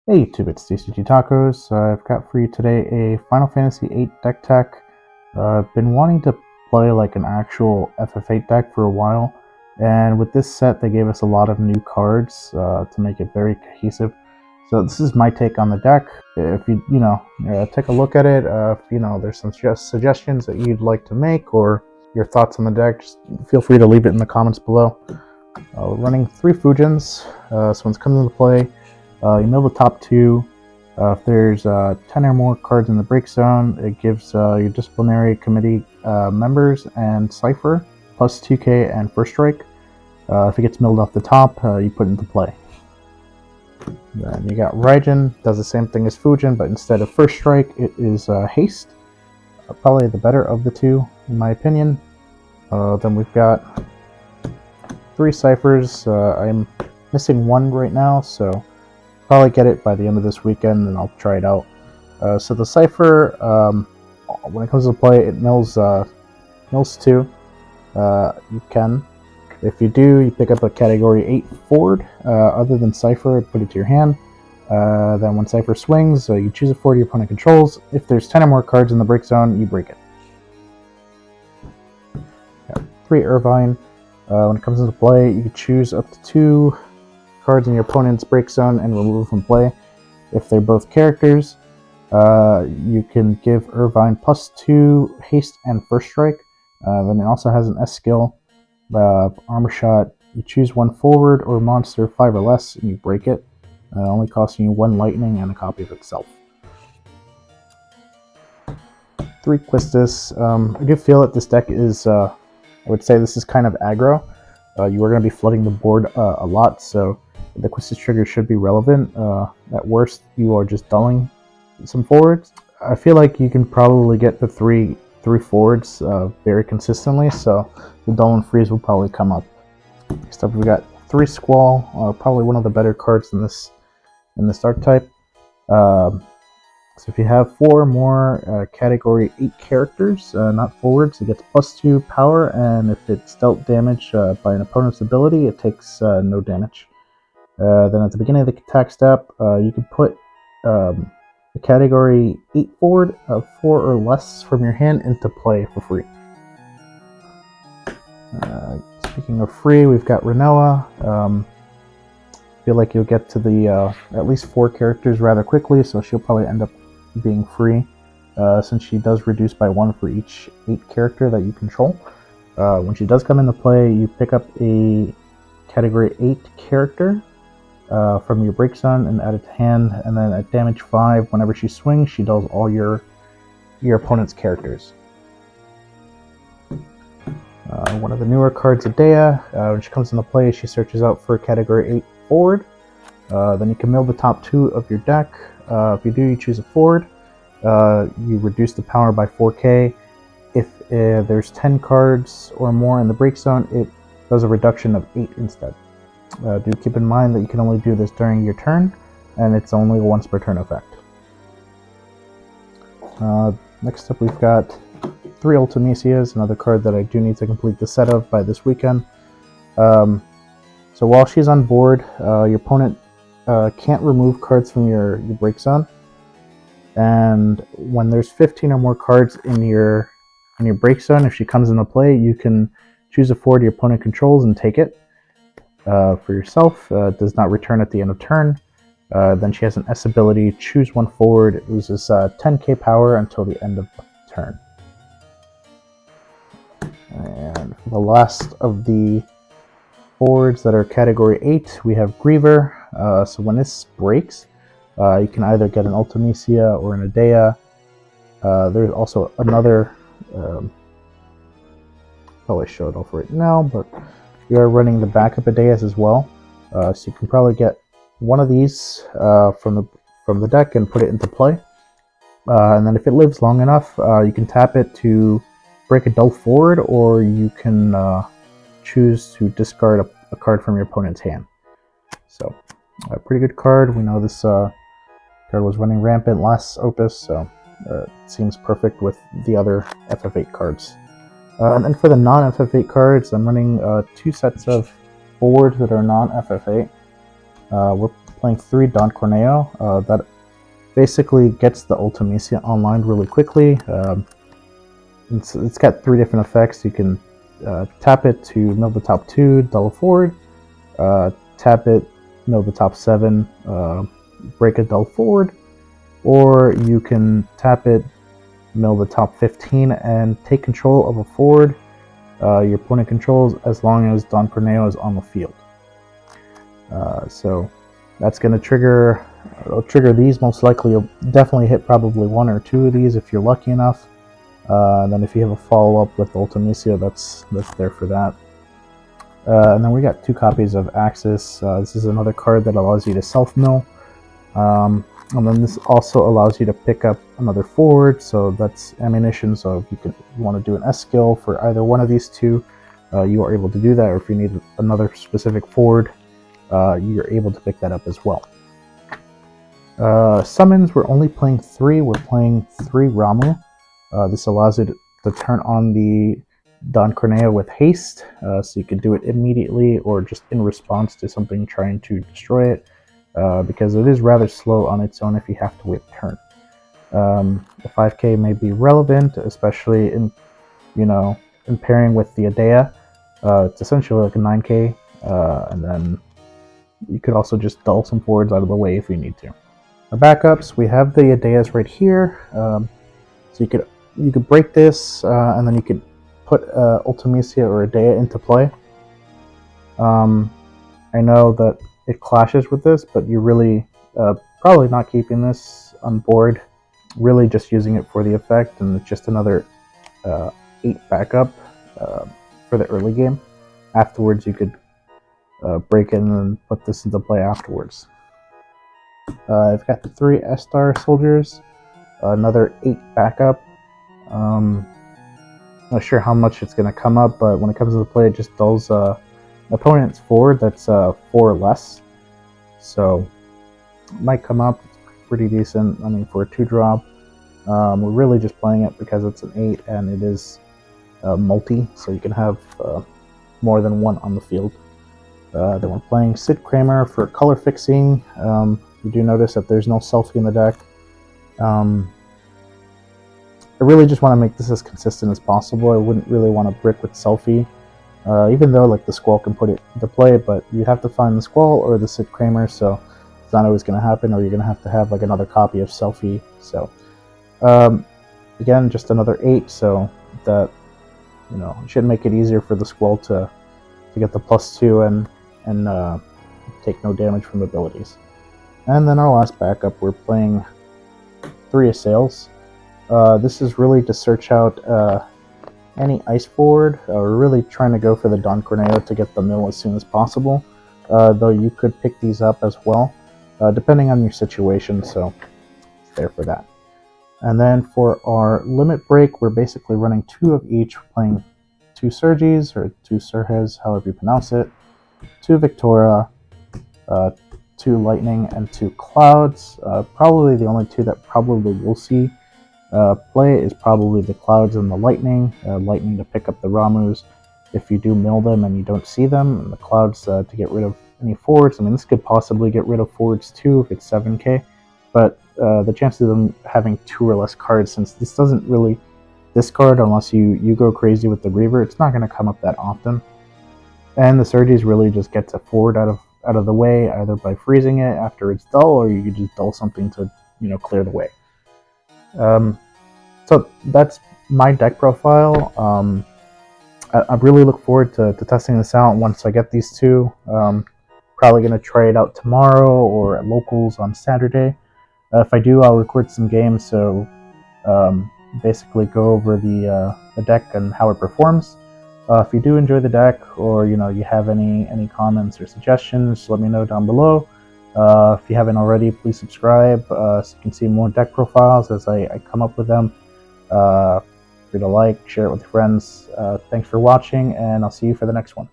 Hey YouTube, it's TCG Tacos. I've got for you today a Final Fantasy VIII deck tech. I've been wanting to play like an actual FF8 deck for a while, and with this set they gave us a lot of new cards to make it very cohesive. So this is my take on the deck. If you take a look at it, if there's some suggestions that you'd like to make or your thoughts on the deck, just feel free to leave it in the comments below. We're running 3 Fujins, so when it comes into play, you mill the top 2. If there's 10 or more cards in the break zone, it gives your disciplinary committee members and Cypher plus 2k and first strike. If it gets milled off the top, you put it into play. Then you got Raijin, does the same thing as Fujin, but instead of first strike, it is haste. Probably the better of the two, in my opinion. Then we've got 3 Cyphers. I'm missing 1 right now, so probably get it by the end of this weekend and I'll try it out. So the Cypher, when it comes to play, it mills 2. You can. If you do, you pick up a category 8 forward. Other than Cypher, put it to your hand. Then when Cypher swings, you choose a forward your opponent controls. If there's 10 or more cards in the break zone, you break it. Got 3 Irvine. When it comes into play, you can choose up to 2 cards in your opponent's break zone and remove from play. If they're both characters, you can give Irvine plus 2 haste and first strike. Then it also has an S skill, armor shot. You choose 1 forward or monster 5 or less and you break it, only costing you 1 lightning and a copy of itself. 3 Quistis. I do feel that this deck is, I would say this is kind of aggro. You are going to be flooding the board a lot, so the Quistis trigger should be relevant. At worst, you are just dulling some forwards. I feel like you can probably get the three forwards very consistently, so the dull and freeze will probably come up. Next up, we got 3 Squall, probably one of the better cards in this archetype. So if you have 4 or more category 8 characters, not forwards, it gets plus 2 power, and if it's dealt damage by an opponent's ability, it takes no damage. Then at the beginning of the attack step, you can put a category 8 forward of 4 or less from your hand into play for free. Speaking of free, we've got Renoa. Feel like you'll get to the at least 4 characters rather quickly, so she'll probably end up being free, since she does reduce by 1 for each 8 character that you control. When she does come into play, you pick up a category 8 character from your break zone and add it to hand, and then at damage 5, whenever she swings, she does all your opponent's characters. One of the newer cards, Adea, when she comes into play, she searches out for a category 8 forward. Then you can mill the top 2 of your deck. If you do, you choose a forward. You reduce the power by 4k. If there's 10 cards or more in the break zone, it does a reduction of 8 instead. Do keep in mind that you can only do this during your turn, and it's only a once per turn effect. Next up, we've got 3 Ultimecias, another card that I do need to complete the set of by this weekend. So while she's on board, your opponent can't remove cards from your break zone, and when there's 15 or more cards in your break zone, if she comes into play, you can choose a forward your opponent controls and take it. For yourself, does not return at the end of turn. Then she has an S ability, choose 1 forward. It loses 10k power until the end of the turn. And for the last of the forwards that are category 8, we have Griever. So when this breaks, you can either get an Ultimecia or an Adea. There's also another, probably show it off right now, but we are running the backup Adeas as well. So you can probably get one of these from the deck and put it into play. And then if it lives long enough, you can tap it to break a dull forward, or you can choose to discard a card from your opponent's hand. So a pretty good card. We know this card was running rampant last Opus, so it seems perfect with the other FF8 cards. And then for the non-FF8 cards, I'm running 2 sets of forwards that are non-FF8. We're playing 3 Don Corneo. That basically gets the Ultimisia online really quickly. It's got 3 different effects. You can tap it to mill the top 2, dull a forward. Tap it, mill the top 7, break a dull forward. Or you can tap it, mill the top 15, and take control of a forward your opponent controls as long as Don Corneo is on the field. So that's going to trigger, it'll trigger these most likely. You'll definitely hit probably 1 or 2 of these if you're lucky enough. And then if you have a follow-up with Ultimisia, that's there for that. And then we got 2 copies of Axis. This is another card that allows you to self-mill. And then this also allows you to pick up another forward, so that's ammunition. So if you want to do an S skill for either one of these 2, you are able to do that. Or if you need another specific forward, you're able to pick that up as well. Summons, we're only playing 3. We're playing 3 Ramu. This allows you to turn on the Don Corneo with haste, so you can do it immediately or just in response to something trying to destroy it. Because it is rather slow on its own if you have to wait a turn. The 5k may be relevant, especially in pairing with the Adea. It's essentially like a 9k, and then you could also just dull some forwards out of the way if you need to. Our backups, we have the Adeas right here. So you could break this, and then you could put Ultimisia or Adea into play. I know that it clashes with this, but you're really probably not keeping this on board, really just using it for the effect, and it's just another 8 backup for the early game. Afterwards you could break it and then put this into play afterwards. I've got the 3 S-Star soldiers, another 8 backup. Not sure how much it's going to come up, but when it comes to play, it just dulls opponent's forward that's 4 or less, so it might come up. It's pretty decent. I mean, for a 2-drop, we're really just playing it because it's an 8 and it is multi, so you can have more than 1 on the field. Then we're playing Sid Kramer for color fixing. You do notice that there's no selfie in the deck. I really just want to make this as consistent as possible. I wouldn't really want to brick with selfie. Even though like the Squall can put it into play, but you have to find the Squall or the Sid Kramer, so it's not always going to happen, or you're going to have like another copy of Selfie. So again, just another 8, so that it should make it easier for the Squall to get the +2 and take no damage from abilities. And then our last backup, we're playing 3 Assails. This is really to search out any ice forward. We're really trying to go for the Don Corneo to get the mill as soon as possible, though you could pick these up as well, depending on your situation, so it's there for that. And then for our limit break, we're basically running 2 of each, playing 2 Sergis, or 2 Serges, however you pronounce it, 2 Victoria, 2 Lightning, and 2 Clouds. Probably the only 2 that probably we'll see play is probably the Clouds and the Lightning. Lightning to pick up the Ramus if you do mill them and you don't see them, and the Clouds to get rid of any forwards. I mean, this could possibly get rid of forwards too if it's 7k, but the chances of them having 2 or less cards, since this doesn't really discard unless you go crazy with the Reaver, it's not going to come up that often. And the Sergis really just gets a forward out of the way, either by freezing it after it's dull, or you could just dull something to clear the way. So that's my deck profile. I really look forward to testing this out once I get these 2. Probably going to try it out tomorrow or at locals on Saturday. If I do, I'll record some games, so basically go over the deck and how it performs. If you do enjoy the deck, or you have any comments or suggestions, let me know down below. If you haven't already, please subscribe so you can see more deck profiles as I come up with them. Feel free to like, share it with your friends. Thanks for watching, and I'll see you for the next one.